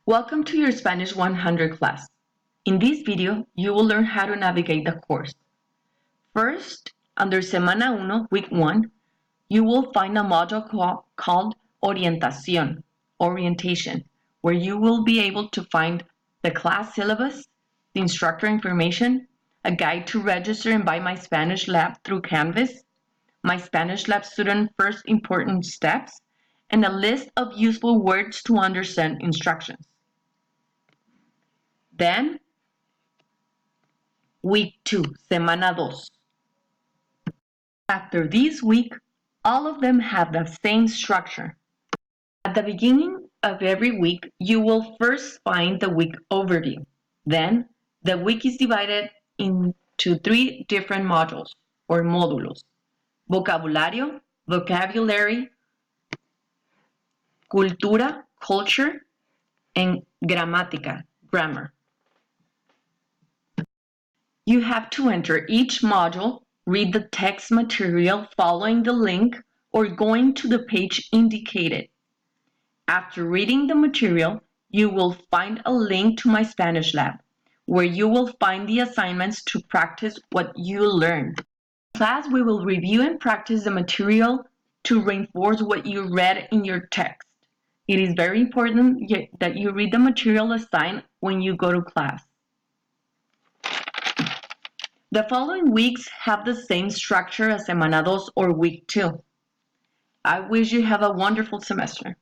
Welcome to your Spanish 100 class. In this video, you will learn how to navigate the course. First, under Semana 1, Week 1, you will find a module called Orientación, Orientation, where you will be able to find the class syllabus, the instructor information, a guide to register and buy My Spanish Lab through Canvas, My Spanish Lab student first important steps, and a list of useful words to understand instructions. Then, Week 2, Semana 2. After this week, all of them have the same structure. At the beginning of every week, you will first find the week overview. Then, the week is divided into 3 different modules or módulos: vocabulario, vocabulary, cultura, culture, and gramática, grammar. You have to enter each module, read the text material following the link, or going to the page indicated. After reading the material, you will find a link to My Spanish Lab, where you will find the assignments to practice what you learned. In class, we will review and practice the material to reinforce what you read in your text. It is very important that you read the material assigned when you go to class. The following weeks have the same structure as Semana 2 or Week 2. I wish you have a wonderful semester.